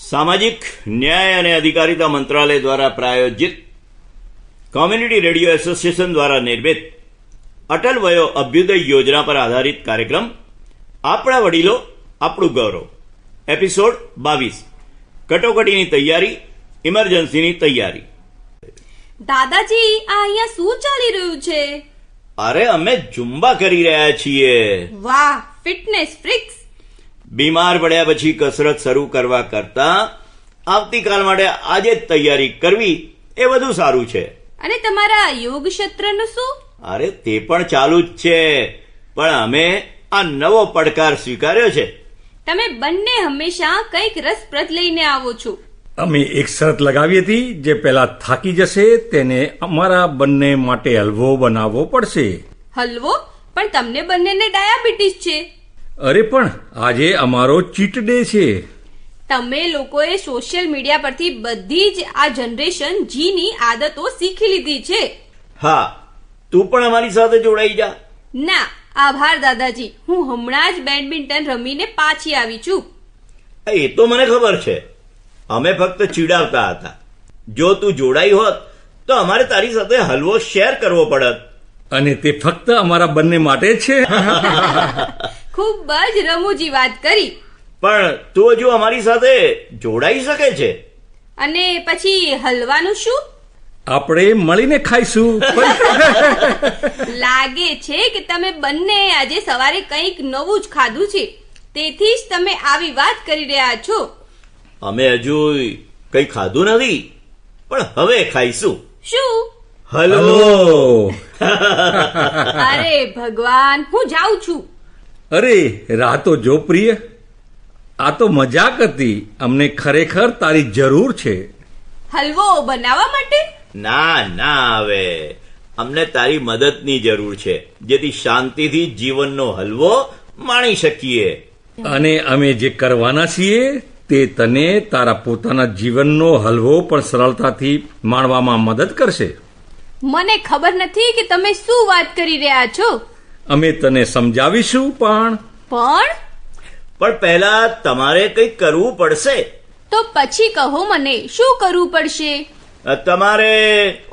સામાજિક ન્યાય અને અધિકારિતા મંત્રાલય દ્વારા પ્રાયોજિત કોમ્યુનિટી રેડિયો એસોસિએશન દ્વારા નિર્મિત અટલ વયો અભ્યુદય યોજના પર આધારિત કાર્યક્રમ આપણા વડીલો આપણું ગૌરવ એપિસોડ 22 કટોકટીની તૈયારી, ઇમરજન્સીની તૈયારી. દાદાજી, આ અહીંયા શું ચાલી રહ્યું છે? અરે, અમે ઝુંબા કરી રહ્યા છીએ. વાહ, ફિટનેસ ફ્રીક્સ. બીમાર પડ્યા પછી કસરત શરૂ કરવા કરતા આવતીકાલ માટે આજે જ તૈયારી કરવી એ વધુ સારું છે. અને તમારા યોગ ક્ષેત્રનું શું? અરે, તે પણ ચાલુ જ છે, પણ અમે આ નવો પડકાર સ્વીકાર્યો છે. તમે બંને હંમેશા કંઈક રસપ્રદ લઈને આવો છો. અમે એક શરત લગાવી હતી, જે પેલા થાકી જશે તેને અમારા બંને માટે હલવો બનાવવો પડશે. હલવો? પણ તમને બંનેને ડાયાબિટીસ છે. અરે, પણ આજે અમારો ચીટ ડે છે. તમે લોકોએ સોશિયલ મીડિયા પરથી બધી જ આ જનરેશન જીની આદતો શીખી લીધી છે. હા, તું પણ અમારી સાથે જોડાઈ જા. ના, આભાર દાદાજી. હું હમણાં જ બેડમિન્ટન રમીને પાછી આવી છું. એ તો મને ખબર છે. અમે ફક્ત ચીડાવતા હતા. જો તું જોડાઈ હોત તો અમારે તારી સાથે હલવો શેર કરવો પડત. અને તે ફક્ત અમારા બંને માટે છે. ખૂબ જ રમૂજી વાત કરી. પણ તું હજુ અમારી સાથે જોડાઈ શકે છે. અને પછી હલવાનું શું? આપણે મળીને ખાઈશું. લાગે છે કે તમે બંને આજે સવારે કંઈક નવું જ ખાધું છે, તેથી જ તમે આવી વાત કરી રહ્યા છો. અમે હજુ કંઈ ખાધું નથી, પણ હવે ખાઈશું. શું? હલવો. અરે ભગવાન, હું જાઉં છું. અરે, રાહ તો જો પ્રિય, આ તો મજાક હતી. અમને ખરેખર તારી જરૂર છે. હલવો બનાવવા માટે? ના ના, હવે અમને તારી મદદની જરૂર છે, જેથી શાંતિથી જીવનનો હલવો માણી શકીએ. અને અમે જે કરવાના છીએ તે તને તારા પોતાના જીવનનો હલવો પણ સરળતાથી માણવામાં મદદ કરશે. મને ખબર નથી કે તમે શું વાત કરી રહ્યા છો. અમે તને સમજાવીશું. પણ પહેલા તમારે કંઈક કરવું પડશે. તો પછી કહો મને, શું કરવું પડશે? તમારે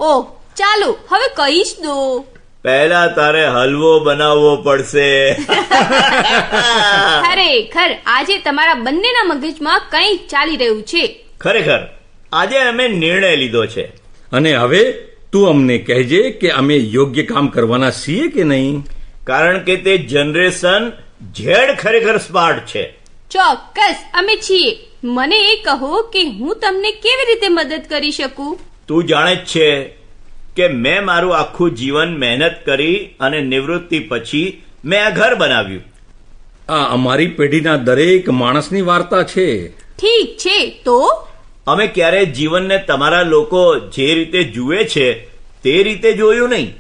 ઓહ, ચાલો હવે કહી જ દો. પહેલા તારે હલવો બનાવવો પડશે. ખરેખર આજે તમારા બંનેના મગજમાં કંઈક ચાલી રહ્યું છે. ખરેખર આજે અમે નિર્ણય લીધો છે. અને હવે તું અમને કહેજે કે અમે યોગ્ય કામ કરવાના છીએ કે નહીં. કારણ કે તે જનરેશન ઝેડ ખરેખર સ્માર્ટ છે. ચોક્કસ અમે છીએ. મને એ કહો કે હું તમને કેવી રીતે મદદ કરી શકું? તું જાણે જ છે કે મેં મારું આખું જીવન મહેનત કરી અને નિવૃત્તિ પછી મેં આ ઘર બનાવ્યું. આ અમારી પેઢીના દરેક માણસની વાર્તા છે. ઠીક છે, તો અમે ક્યારેય જીવનને તમારા લોકો જે રીતે જુએ છે તે રીતે જોયું નહીં.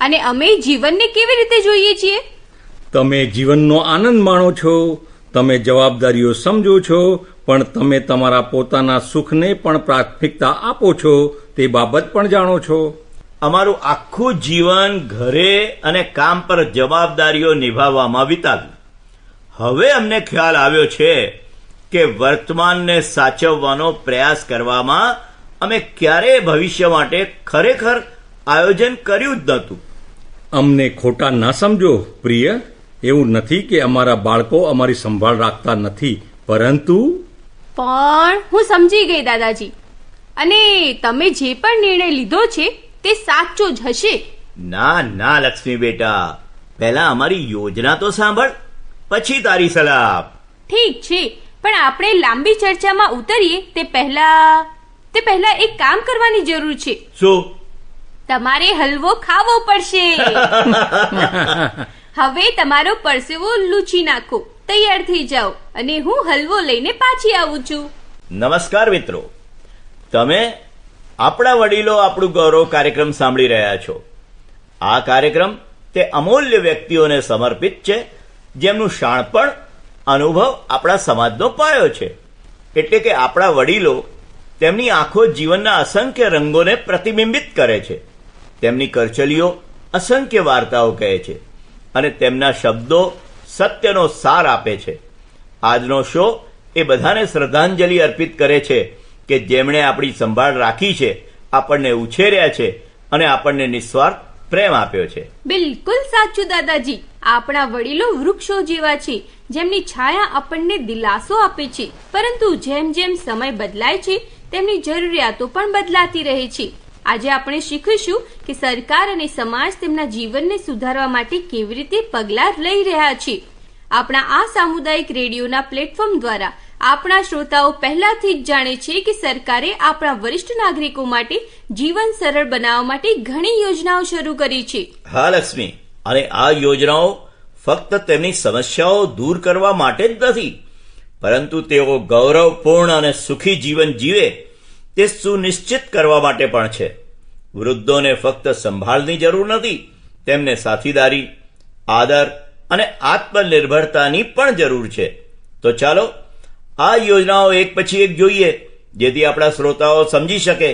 અને અમે જીવનને કેવી રીતે જોઈએ છીએ? તમે જીવનનો આનંદ માણો છો, તમે જવાબદારીઓ સમજો છો, પણ તમે તમારા પોતાના સુખને પણ પ્રાથમિકતા આપો છો તે બાબત પણ જાણો છો. અમારું આખું જીવન ઘરે અને કામ પર જવાબદારીઓ નિભાવવામાં વિતાવ્યું. હવે અમને ખ્યાલ આવ્યો છે કે વર્તમાનને સાચવવાનો પ્રયાસ કરવામાં અમે ક્યારેય ભવિષ્ય માટે ખરેખર આયોજન કર્યું જ નહોતું. અમને ખોટા ના સમજો પ્રિય. એવું નથી કે અમારા બાળકો અમારી સંભાળ રાખતા નથી, પરંતુ હું સમજી ગઈ દાદાજી. અને તમે જે પણ નિર્ણય લીધો છે તે સાચો જ હશે. ના ના લક્ષ્મી બેટા, પહેલા અમારી યોજના તો સાંભળ, પછી તારી સલાહ. ઠીક છે, પણ આપણે લાંબી ચર્ચામાં ઉતરીએ તે પહેલા એક કામ કરવાની જરૂર છે. શું? તમારે હલવો ખાવો પડશે. હવે તમારો પરસેવો લૂછી નાખો, તૈયાર થઈ જાઓ, અને હું હલવો લઈને પાછી આવું છું. નમસ્કાર મિત્રો, તમે આપણા વડીલો આપણું ગૌરવ કાર્યક્રમ સાંભળી રહ્યા છો. આ કાર્યક્રમ તે અમૂલ્ય વ્યક્તિઓને સમર્પિત છે જેમનું શાણપણ અનુભવ આપણા સમાજનો પાયો છે. એટલે કે આપણા વડીલો તેમની આંખો જીવનના અસંખ્ય રંગોને પ્રતિબિંબિત કરે છે. તેમની કરચલીઓ અસંખ્ય વાર્તાઓ કહે છે અને તેમના શબ્દો સત્યનો સાર આપે છે. આજનો શો એ બધાને શ્રદ્ધાંજલિ અર્પિત કરે છે કે જેમણે આપણી સંભાળ રાખી છે, આપણને ઉછેર્યા છે અને આપણને નિસ્વાર્થ પ્રેમ આપ્યો છે. બિલકુલ સાચું દાદાજી. આપણા વડીલો વૃક્ષો જેવા છે, જેમની છાયા આપણને દિલાસો આપે છે, પરંતુ જેમ જેમ સમય બદલાય છે તેમની જરૂરિયાતો પણ બદલાતી રહે છે. આજે આપણે શીખીશું કે સરકાર અને સમાજ તેમના જીવનને સુધારવા માટે કેવી રીતે પગલાં લઈ રહ્યા છે. આપણા આ સામુદાયિક રેડિયોના પ્લેટફોર્મ દ્વારા આપણા શ્રોતાઓ પહેલાથી જ જાણે છે કે સરકારે આપણા વરિષ્ઠ નાગરિકો માટે જીવન સરળ બનાવવા માટે ઘણી યોજનાઓ શરૂ કરી છે. હા લક્ષ્મી, અને આ યોજનાઓ ફક્ત તેમની સમસ્યાઓ દૂર કરવા માટે જ નથી, પરંતુ તેઓ ગૌરવપૂર્ણ અને સુખી જીવન જીવે તે સુનિશ્ચિત કરવા માટે પણ છે. વૃદ્ધોને ફક્ત સંભાળની જરૂર નથી, તેમને સાથીદારી, આદર અને આત્મનિર્ભરતાની પણ જરૂર છે. તો ચાલો આ યોજનાઓ એક પછી એક જોઈએ, જેથી આપણા શ્રોતાઓ સમજી શકે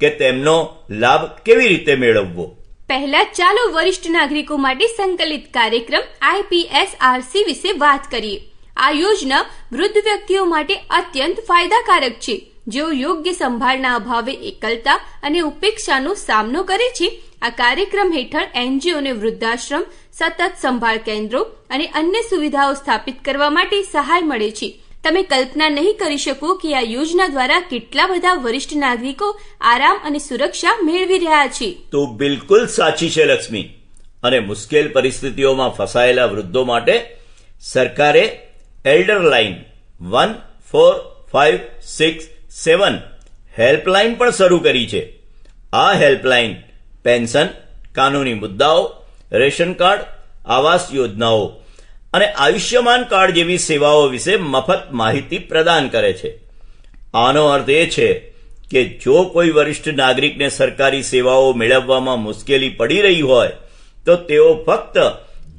કે તેમનો લાભ કેવી રીતે મેળવવો. પહેલા ચાલો વરિષ્ઠ નાગરિકો માટે સંકલિત કાર્યક્રમ IPSRC વિશે વાત કરીએ. આ યોજના વૃદ્ધ વ્યક્તિઓ માટે અત્યંત ફાયદાકારક છે, જેઓ યોગ્ય સંભાળના અભાવે એકલતા અને ઉપેક્ષાનો સામનો કરે છે. આ કાર્યક્રમ હેઠળ NGO ને વૃદ્ધાશ્રમ, સતત સંભાળ કેન્દ્રો અને અન્ય સુવિધાઓ સ્થાપિત કરવા માટે સહાય મળે છે. તમે કલ્પના નહીં કરી શકો કે આ યોજના દ્વારા કેટલા બધા વરિષ્ઠ નાગરિકો આરામ અને સુરક્ષા મેળવી રહ્યા છે. તો બિલકુલ સાચી છે લક્ષ્મી. અને મુશ્કેલ પરિસ્થિતિઓમાં ફસાયેલા વૃદ્ધો માટે સરકારે એલ્ડર લાઇન 1456 હેલ્પલાઇન પણ શરૂ કરી છે. આ હેલ્પલાઇન પેન્શન, કાનૂની મુદ્દાઓ, રેશન કાર્ડ, આવાસ યોજનાઓ અને આયુષ્યમાન કાર્ડ જેવી સેવાઓ વિશે મફત માહિતી પ્રદાન કરે છે. આનો અર્થ એ છે કે જો કોઈ વરિષ્ઠ નાગરિકને સરકારી સેવાઓ મેળવવામાં મુશ્કેલી પડી રહી હોય તો તેઓ ફક્ત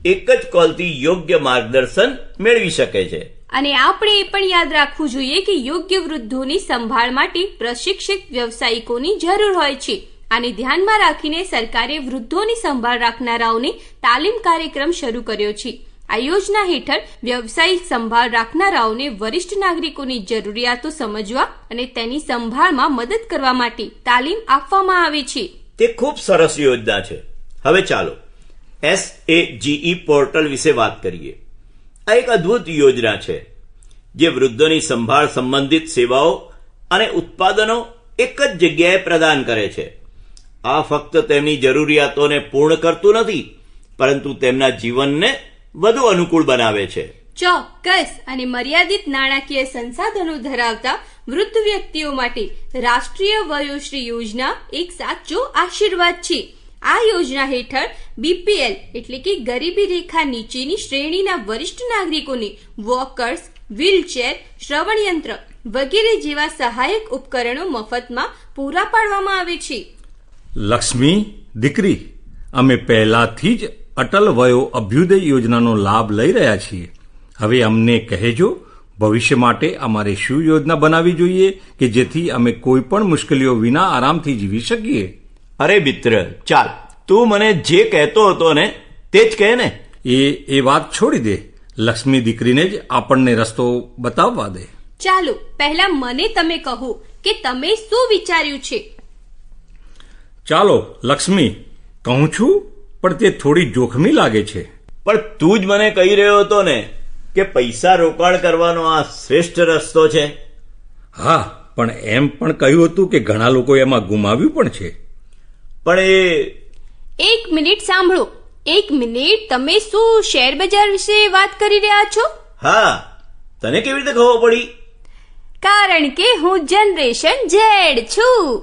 એક જ કોલથી યોગ્ય માર્ગદર્શન મેળવી શકે છે. અને આપણે એ પણ યાદ રાખવું જોઈએ કે યોગ્ય વૃદ્ધોની સંભાળ માટે પ્રશિક્ષિત વ્યવસાયિકોની જરૂર હોય છે. આને ધ્યાનમાં રાખીને સરકારે વૃદ્ધોની સંભાળ રાખનારાઓને તાલીમ કાર્યક્રમ શરૂ કર્યો છે. આ યોજના હેઠળ વ્યવસાયિક સંભાળ રાખનારાઓને વરિષ્ઠ નાગરિકોની જરૂરિયાતો સમજવા અને તેની સંભાળમાં મદદ કરવા માટે તાલીમ આપવામાં આવે છે. તે ખૂબ સરસ યોજના છે. હવે ચાલો SAGE પોર્ટલ વિશે વાત કરીએ. આ એક અદ્ભુત યોજના છે જે વૃદ્ધોની સંભાળ સંબંધિત સેવાઓ અને ઉત્પાદનો એક જ જગ્યાએ પ્રદાન કરે છે. આ ફક્ત તેમની જરૂરિયાતોને પૂર્ણ કરતું નથી, પરંતુ તેમના જીવનને વધુ અનુકૂળ બનાવે છે. ચોક્કસ. અને મર્યાદિત નાણાકીય સંસાધનો ધરાવતા વૃદ્ધ વ્યક્તિઓ માટે રાષ્ટ્રીય વયોશ્રી યોજના એક સાચો આશીર્વાદ છે. આ યોજના હેઠળ BPL એટલે કે ગરીબી રેખા નીચેની શ્રેણીના વરિષ્ઠ નાગરિકોને વોકર્સ, વ્હીલચેર, શ્રવણ યંત્ર વગેરે જેવા સહાયક ઉપકરણો મફતમાં પૂરા પાડવામાં આવે છે. લક્ષ્મી દીકરી, અમે પહેલાથી જ અટલ વયો અભ્યુદય યોજનાનો લાભ લઈ રહ્યા છીએ. હવે અમને કહેજો, ભવિષ્ય માટે અમારે શું યોજના બનાવવી જોઈએ કે જેથી અમે કોઈ પણ મુશ્કેલીઓ વિના આરામથી જીવી શકીએ. અરે મિત્ર, ચાલ તું મને જે કહેતો હતો ને તે જ કહે ને. એ વાત છોડી દે. લક્ષ્મી દીકરીને જ આપણને રસ્તો બતાવવા દે. ચાલો પહેલા મને તમે કહો કે તમે શું વિચાર્યું છે. ચાલો લક્ષ્મી, કહું છું, પણ તે થોડી જોખમી લાગે છે. પણ તું જ મને કહી રહ્યો હતો ને કે પૈસા રોકાણ કરવાનો આ શ્રેષ્ઠ રસ્તો છે. હા, પણ એમ પણ કહ્યું હતું કે ઘણા લોકો એમાં ગુમાવ્યું પણ છે. પણ એક મિનિટ સાંભળો. એક મિનિટ, તમે શું શેર બજાર વિશે વાત કરી રહ્યા છો? હા, તને કેવી રીતે ખબર પડી? કારણ કે હું જનરેશન ઝેડ છું.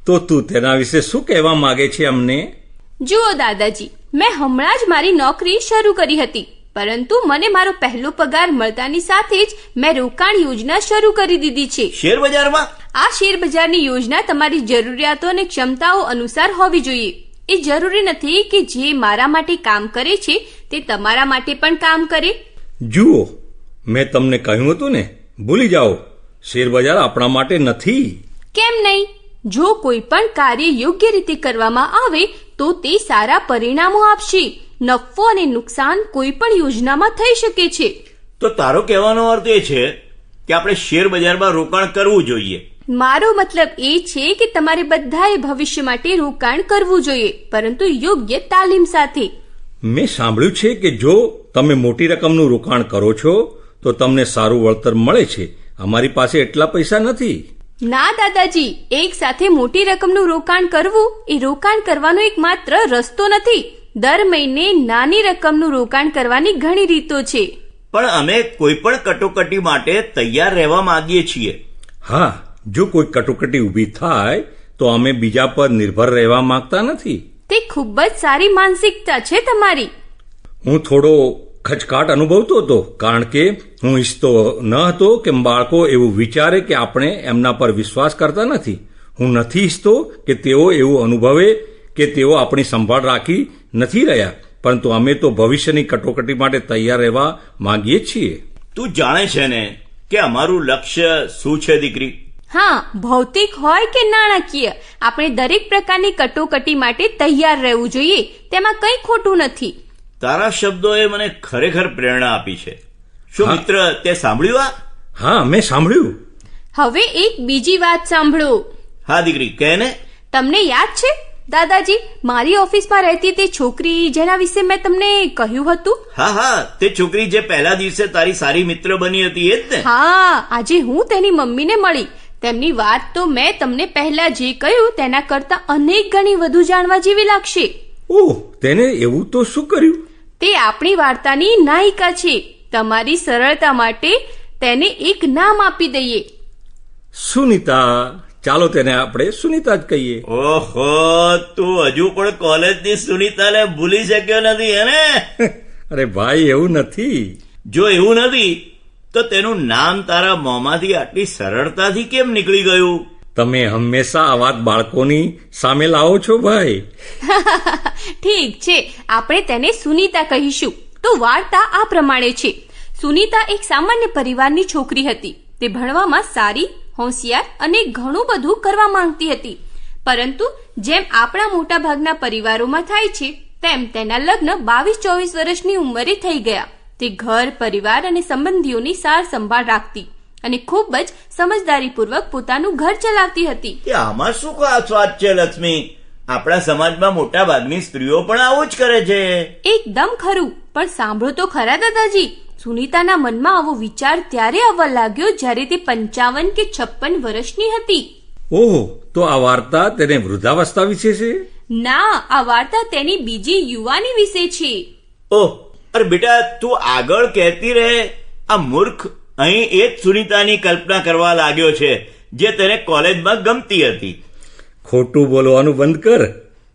તો તું તેના વિશે શું કહેવા માંગે છે અમને? જુઓ દાદાજી, મેં હમણાં જ મારી નોકરી શરૂ કરી હતી, પરંતુ મને મારો પહેલો પગાર મળતાની સાથે જ મેં રોકાણ યોજના શરૂ કરી દીધી છે. શેર બજારમાં? આ શેર બજારની યોજના તમારી જરૂરિયાતો અને ક્ષમતાઓ અનુસાર હોવી જોઈએ. એ જરૂરી નથી કે જે મારા માટે કામ કરે છે તે તમારા માટે પણ કામ કરે. જુઓ, મેં તમને કહ્યું હતું ને, ભૂલી જાઓ, શેર બજાર આપણા માટે નથી. કેમ નહીં? જો કોઈ પણ કાર્ય યોગ્ય રીતે કરવામાં આવે તો તે સારા પરિણામો આપશે. નફો અને નુકસાન કોઈ પણ યોજનામાં થઈ શકે છે. તો તારો કહેવાનો અર્થ એ છે કે આપણે શેર બજારમાં રોકાણ કરવું જોઈએ. મારો મતલબ એ છે કે તમારે બધાએ ભવિષ્ય માટે રોકાણ કરવું જોઈએ, પરંતુ યોગ્ય તાલીમ સાથે. મેં સાંભળ્યું છે કે જો તમે મોટી રકમનું રોકાણ કરો છો તો તમને સારું વળતર મળે છે. અમારી પાસે એટલા પૈસા નથી. ના દાદાજી, એક સાથે મોટી રકમનું રોકાણ કરવું એ રોકાણ કરવાનો એક માત્ર રસ્તો નથી. દર મહિને નાની રકમનું રોકાણ કરવાની ઘણી રીતો છે. પણ અમે કોઈ પણ કટોકટી માટે તૈયાર રહેવા માંગીએ છીએ. હા, જો કોઈ કટોકટી ઊભી થાય તો અમે બીજા પર નિર્ભર રહેવા માંગતા નથી. તે ખૂબ જ સારી માનસિકતા છે તમારી. હું થોડો ખચકાટ અનુભવતો હતો, કારણ કે હું ઈચ્છતો ન હતો કે બાળકો એવું વિચારે કે આપણે એમના પર વિશ્વાસ કરતા નથી. હું નથી ઈચ્છતો કે તેઓ એવું અનુભવે કે તેઓ આપણી સંભાળ રાખી નથી રહ્યા, પરંતુ અમે તો ભવિષ્યની કટોકટી માટે તૈયાર રહેવા માંગીએ છીએ. તું જાણે છે ને કે અમારું લક્ષ્ય શું છે દીકરી? હા, ભૌતિક હોય કે નાણાકીય, આપણે દરેક પ્રકારની કટોકટી માટે તૈયાર રહેવું જોઈએ. તેમાં કંઈ ખોટું નથી. તારા શબ્દોએ મને ખરેખર પ્રેરણા આપી છે. શું મિત્ર તે સાંભળ્યું આ? હા, મેં સાંભળ્યું. હવે એક બીજી વાત સાંભળો. હા દીકરી, કહે ને. તમને યાદ છે દાદાજી, મારી ઓફિસમાં રહેતી તે છોકરી જેના વિશે મેં તમને કહ્યું હતું? હા, તે છોકરી જે પહેલા દિવસે તારી સારી મિત્ર બની હતી એ જ ને? હા, આજે હું તેની મમ્મીને મળી. તેમની વાત તો મેં તમને પહેલા જે કહ્યું તેના કરતા અનેક ગણી વધુ જાણવા જેવી લાગશે. ઓહ, તેને એવું તો શું કર્યું? તે આપણી વાર્તાની નાયિકા છે. તમારી સરળતા માટે તેને એક નામ આપી દઈએ. સુનીતા. ચાલો તેને આપણે સુનીતા જ કહીએ. ઓહો, તું હજુ પણ કોલેજની સુનીતાને ભૂલી શક્યો નથી હેને? અરે ભાઈ, એવું નથી. જો એવું નથી તો તેનું નામ તારા મોંમાંથી આટલી સરળતાથી કેમ નીકળી ગયું? તમે હંમેશા આ વાત બાળકોની સામે લાવો છો ભાઈ. ઠીક છે, આપણે તેને સુનીતા કહીશું. તો વાર્તા આ પ્રમાણે છે. સુનીતા એક સામાન્ય પરિવારની છોકરી હતી. તે ભણવામાં સારી, હોશિયાર અને ઘણું બધું કરવા માંગતી હતી. પરંતુ જેમ આપણા મોટા ભાગના પરિવારોમાં થાય છે તેમ તેના લગ્ન 22-24 વર્ષની ઉંમરે થઈ ગયા. તે ઘર, પરિવાર અને સંબંધીઓની સાર સંભાળ રાખતી અને ખૂબ જ સમજદારીપૂર્વક પોતાનું ઘર ચલાવતી હતી. આમાં શું ખાસ વાત છે લક્ષ્મી? આપણા સમાજમાં મોટા ભાગની સ્ત્રીઓ પણ આવું જ કરે છે. એકદમ ખરું, પણ સાંભળો તો ખરા દાદાજી. સુનીતાના મનમાં આવો વિચાર ત્યારે આવવા લાગ્યો જ્યારે તે 55 કે 56 વર્ષની હતી. ઓહ, તો આ વાર્તા તેને વૃદ્ધાવસ્થા વિશે છે? ના, આ વાર્તા તેની બીજી યુવાની વિશે છે. ઓહ, અરે બેટા, તું આગળ કહેતી રહે. આ મૂર્ખ અહીં એ જ સુનીતાની કલ્પના કરવા લાગ્યો છે જે તેને કોલેજમાં ગમતી હતી. ખોટું બોલવાનું બંધ કર.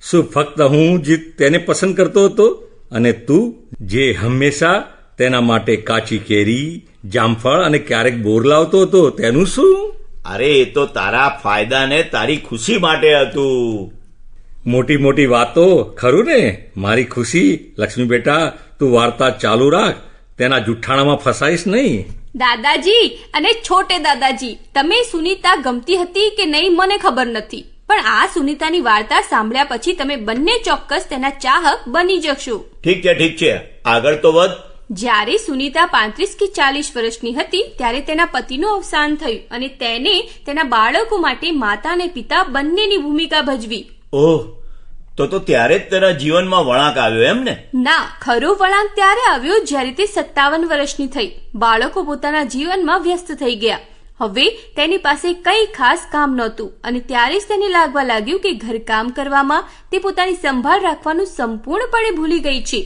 શું ફક્ત હું જ તેને પસંદ કરતો હતો અને તું જે હંમેશા તેના માટે કાચી કેરી, જામફળ અને ક્યારેક બોર લાવતો હતો તેનું શું? અરે, એ તો તારા ફાયદા ને તારી ખુશી માટે હતું. મોટી મોટી વાતો, ખરું ને? મારી ખુશી. લક્ષ્મી બેટા, તું વાર્તા ચાલુ રાખ. તેના જુઠ્ઠાણામાં ફસાઈશ નહીં. દાદાજી અને છોટે દાદાજી, તમે સુનીતા ગમતી હતી કે નહીં મને ખબર નથી, પણ આ સુનીતાની વાર્તા સાંભળ્યા પછી તમે બંને ચોક્કસ તેના ચાહક બની જશો. ઠીક છે, આગળ તો વધ. જ્યારે સુનીતા 35 કે 40 વર્ષની હતી ત્યારે તેના પતિનું અવસાન થયું અને તેને તેના બાળકો માટે માતા અને પિતા બંનેની ભૂમિકા ભજવી. ઓહ, તો ત્યારે જ તેના જીવનમાં વળાંક આવ્યો એમ ને? ના, ખરો વળાંક ત્યારે આવ્યો જ્યારે તે 57 વર્ષની થઈ. બાળકો પોતાના જીવનમાં વ્યસ્ત થઈ ગયા. હવે તેની પાસે કંઈ ખાસ કામ નહોતું અને ત્યારે જ તેને લાગવા લાગ્યું કે ઘરકામ કરવામાં તે પોતાની સંભાળ રાખવાનું સંપૂર્ણપણે ભૂલી ગઈ છે.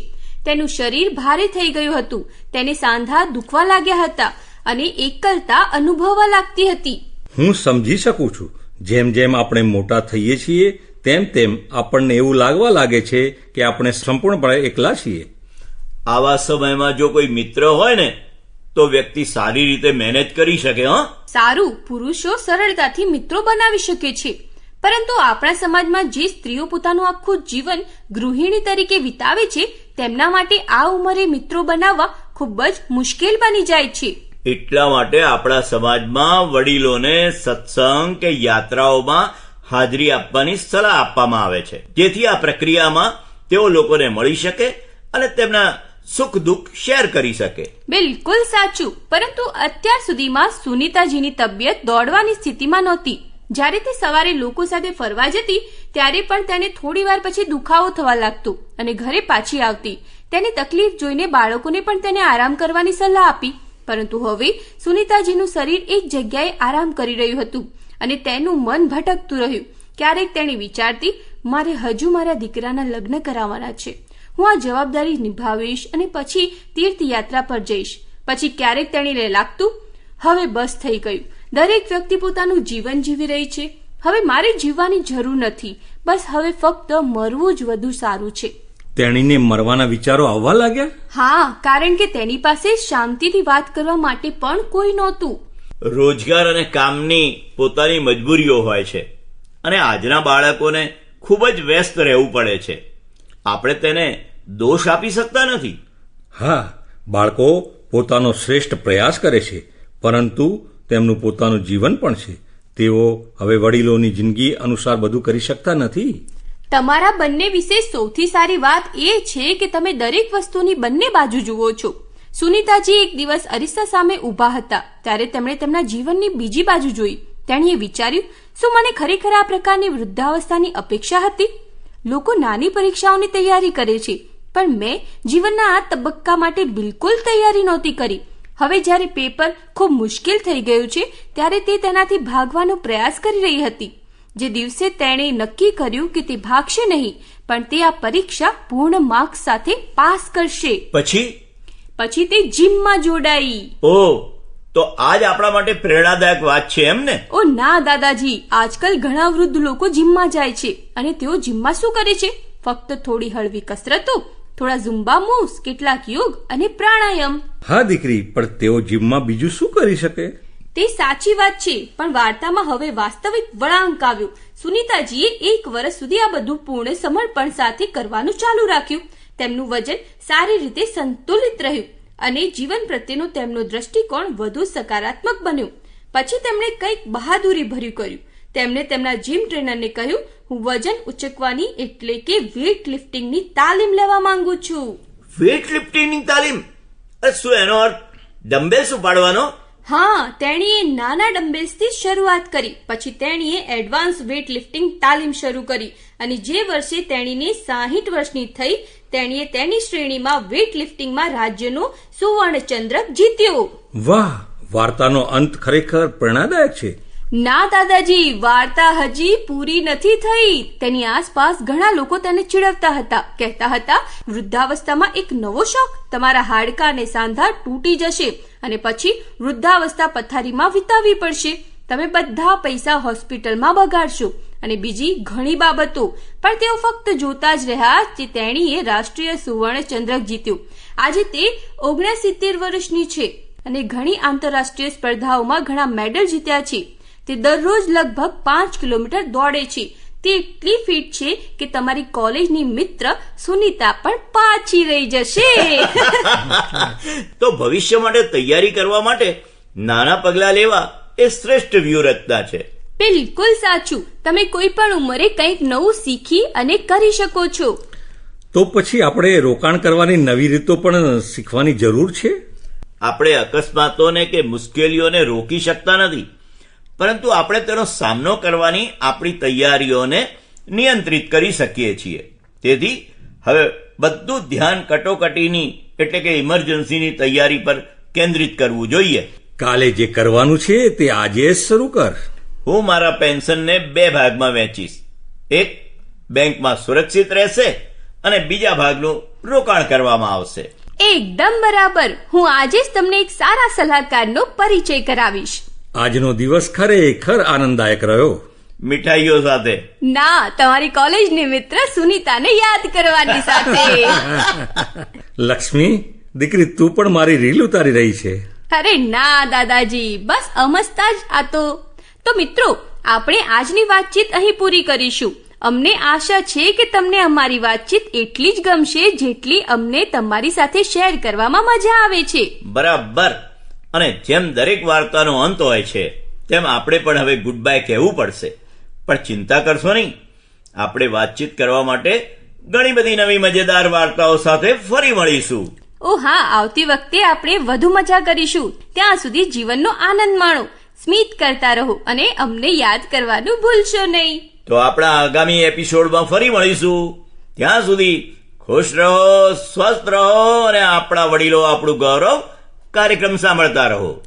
તેનું શરીર ભારે થઈ ગયું હતું. તેને સાંધા દુખવા લાગ્યા હતા અને એકલતા અનુભવવા લાગતી હતી. હું સમજી શકું છું. જેમ જેમ આપણે મોટા થઈએ છીએ તેમ તેમ આપણને એવું લાગવા લાગે છે કે આપણે સંપૂર્ણપણે એકલા છીએ. આવા સમયમાં જો કોઈ મિત્ર હોય ને તો વ્યક્તિ સારી રીતે મેનેજ કરી શકે. સારું, પુરુષો સરળતાથી મિત્રો બનાવી શકે છે, પરંતુ આપણા સમાજમાં જે સ્ત્રીઓ પોતાનું આખું જીવન ગૃહિણી તરીકે વિતાવે છે તેમના માટે આ ઉંમરે મિત્રો બનાવવા ખૂબ જ મુશ્કેલ બની જાય છે. એટલા માટે આપણા સમાજમાં વડીલોને સત્સંગ કે યાત્રાઓમાં હાજરી આપવાની સલાહ આપવામાં આવે છે, જેથી આ પ્રક્રિયામાં તેઓ લોકોને મળી શકે અને તેમના સુખ દુઃખ શેર કરી શકે. બિલકુલ સાચું. પરંતુ અત્યાર સુધીમાં સુનીતાજીની તબિયત દોડવાની સ્થિતિમાં નહોતી. જ્યારે તે સવારે લોકો સાથે ફરવા જતી ત્યારે પણ તેને થોડી વાર પછી દુખાવો થવા લાગતો અને ઘરે પાછી આવતી. તેની તકલીફ જોઈને બાળકોને પણ તેને આરામ કરવાની સલાહ આપી. પરંતુ હવે સુનીતાજીનું શરીર એક જગ્યાએ આરામ કરી રહ્યું હતું અને તેનું મન ભટકતું રહ્યું. ક્યારેક તેણી વિચારતી, મારે હજુ મારા દીકરાના લગ્ન કરાવવાના છે, હું આ જવાબદારી નિભાવીશ અને પછી તીર્થયાત્રા પર જઈશ. પછી ક્યારેક તેણીને લાગતું, હવે બસ થઈ ગયું, દરેક વ્યક્તિ પોતાનું જીવન જીવી રહી છે, હવે મારે જીવવાની જરૂર નથી, બસ હવે ફક્ત મરવું જ વધુ સારું છે. તેણીને મરવાના વિચારો આવવા લાગ્યા? હા, કારણ કે તેની પાસે શાંતિથી વાત કરવા માટે પણ કોઈ નહોતું. રોજગાર અને કામની પોતાની મજબૂરીઓ હોય છે અને આજના બાળકોને ખૂબ જ વ્યસ્ત રહેવું પડે છે. આપણે તેને દોષ આપી શકતા નથી. હા, બાળકો પોતાનો શ્રેષ્ઠ પ્રયાસ કરે છે, પરંતુ તેમનું પોતાનું જીવન પણ છે. તેઓ હવે વડીલોની જિંદગી અનુસાર બધું કરી શકતા નથી. તમારા બંને વિશે સૌથી સારી વાત એ છે કે તમે દરેક વસ્તુની બંને બાજુ જુઓ છો. સુનીતાજી એક દિવસ અરીસા સામે ઊભા હતા ત્યારે તેમણે તેમના જીવનની બીજી બાજુ જોઈ. તેણીએ વિચાર્યું, શું મને ખરેખર આ પ્રકારની વૃદ્ધાવસ્થાની અપેક્ષા હતી? લોકો નાની પરીક્ષાઓની તૈયારી કરે છે, પણ મેં જીવનના આ તબક્કા માટે બિલકુલ તૈયારી નહોતી કરી. હવે જ્યારે પેપર ખૂબ મુશ્કેલ થઈ ગયું છે ત્યારે તે તેનાથી ભાગવાનો પ્રયાસ કરી રહી હતી. જે દિવસે તેણે નક્કી કર્યું કે તે ભાગશે નહીં, પણ તે આ પરીક્ષા પૂર્ણ માર્ક્સ સાથે પાસ કરશે. પછી તે જીમમાં જોડાઈ. ઓહ, તો આજ આપણા માટે પ્રેરણાદાયક વાત છે એમ ને? ઓ ના દાદાજી, આજકાલ ઘણા વૃદ્ધ લોકો જીમમાં જાય છે અને તેઓ જીમમાં શું કરે છે? ફક્ત થોડી હળવી કસરતો, થોડા ઝુંબા મૂવ્સ, કેટલાક યોગ અને પ્રાણાયામ. હા દીકરી, પણ તેઓ જીમમાં બીજું શું કરી શકે? તે સાચી વાત છે, પણ વાર્તામાં હવે વાસ્તવિક વળાંક આવ્યો. સુનીતાજીએ 1 વર્ષ સુધી આ બધું પૂર્ણ સમર્પણ સાથે કરવાનું ચાલુ રાખ્યું. તેમનું વજન સારી રીતે સંતુલિત રહ્યું અને જીવન પ્રત્યેનો તેમનો દ્રષ્ટિકોણ વધુ સકારાત્મક બન્યો. પછી તેમણે કંઈક બહાદુરી ભર્યું કર્યું. તેમણે તેમના જીમ ટ્રેનરને કહ્યું, હું વજન ઉચકવાની એટલે કે વેઇટ લિફ્ટિંગની તાલીમ લેવા માંગુ છું. વેઇટ લિફ્ટિંગની તાલીમ? શું એનો અર્થ ડમ્બેલ્સ ઉપાડવાનો? હા, તેણીએ નાના ડમ્બેલ્સથી શરૂઆત કરી. પછી તેણીએ એડવાન્સ વેઇટ લિફ્ટિંગ તાલીમ શરૂ કરી અને જે વર્ષે તેણીને 60 વર્ષની થઈ તેણીએ તેની શ્રેણીમાં વેઇટ લિફ્ટિંગમાં રાજ્યનો સુવર્ણ ચંદ્રક જીત્યો. વાહ, વાર્તાનો અંત ખરેખર પ્રેરણાદાયક છે. ના દાદાજી, વાર્તા હજી પૂરી નથી થઈ. તેની આસપાસ ઘણા લોકો તેને ચીડવતા હતા. કહેતા હતા, વૃદ્ધાવસ્થામાં એક નવો શોખ, તમારા હાડકા અને સાંધા તૂટી જશે અને પછી વૃદ્ધાવસ્થા પથારીમાં વિતાવવી પડશે. તમે બધા પૈસા હોસ્પિટલમાં બગાડશો અને બીજી ઘણી બાબતો. પણ તેઓ ફક્ત જોતા જ રહ્યા જે તેણીએ રાષ્ટ્રીય સુવર્ણ ચંદ્રક જીત્યો. આજે તે 69 વર્ષની છે અને ઘણી આંતરરાષ્ટ્રીય સ્પર્ધાઓમાં ઘણા મેડલ જીત્યા છે. તે દરરોજ લગભગ 5 કિલોમીટર દોડે છે. તે એટલી ફિટ છે કે તમારી કોલેજની મિત્ર સુનીતા પણ પાછી રહી જશે. તો ભવિષ્ય માટે તૈયારી કરવા માટે નાના પગલા લેવા એ શ્રેષ્ઠ વ્યૂહરચના છે. બિલકુલ સાચું. તમે કોઈ પણ ઉંમરે કંઈક નવું શીખી અને કરી શકો છો. તો પછી આપણે રોકાણ કરવાની નવી રીતો પણ શીખવાની જરૂર છે. આપણે અકસ્માતોને કે મુશ્કેલીઓને રોકી શકતા નથી, પરંતુ આપણે તેનો સામનો કરવાની આપણી તૈયારીઓને નિયંત્રિત કરી શકીએ છીએ. તેથી હવે બધું ધ્યાન કટોકટીની એટલે કે ઇમરજન્સીની તૈયારી પર કેન્દ્રિત કરવું જોઈએ. કાલે જે કરવાનું છે તે આજે જ શરૂ કર. હું મારા પેન્શનને 2 ભાગમાં વહેંચીશ. એક બેંકમાં સુરક્ષિત રહેશે અને બીજા ભાગનું રોકાણ કરવામાં આવશે. એકદમ બરાબર. હું આજે જ તમને એક સારા સલાહકારનો પરિચય કરાવીશ. આજનો દિવસ ખરેખર આનંદદાયક રહ્યો. મીઠાઈઓ સાથે? ના, તમારી કોલેજની મિત્ર સુનીતાને યાદ કરવાની સાથે. લક્ષ્મી દીકરી, તું પણ મારી રીલ ઉતારી રહી છે. અરે ના દાદાજી, બસ અમસ્તા જ આ તો મિત્રો, આપણે આજની વાતચીત અહીં પૂરી કરીશું. અમને આશા છે કે તમને અમારી વાતચીત એટલી જ ગમશે જેટલી અમને તમારી સાથે શેર કરવામાં મજા આવે છે. બરાબર. અને જેમ દરેક વાર્તાનો અંત હોય છે તેમ આપણે પણ હવે ગુડ બાય કહેવું પડશે. પણ ચિંતા કરશો નહીં, આપણે વાતચીત કરવા માટે ઘણી બધી નવી મજેદાર વાર્તાઓ સાથે ફરી મળીશું. ઓ હા, આવતી વખતે આપણે વધુ મજા કરીશું. ત્યાં સુધી જીવનનો આનંદ માણો, સ્મિત કરતા રહો અને અમને યાદ કરવાનું ભૂલશો નહીં. તો આપણા આગામી એપિસોડમાં ફરી મળીશું. ત્યાં સુધી ખુશ રહો, સ્વસ્થ રહો અને આપણા વડીલો આપણું ગૌરવ કાર્યક્રમ સાંભળતા રહો.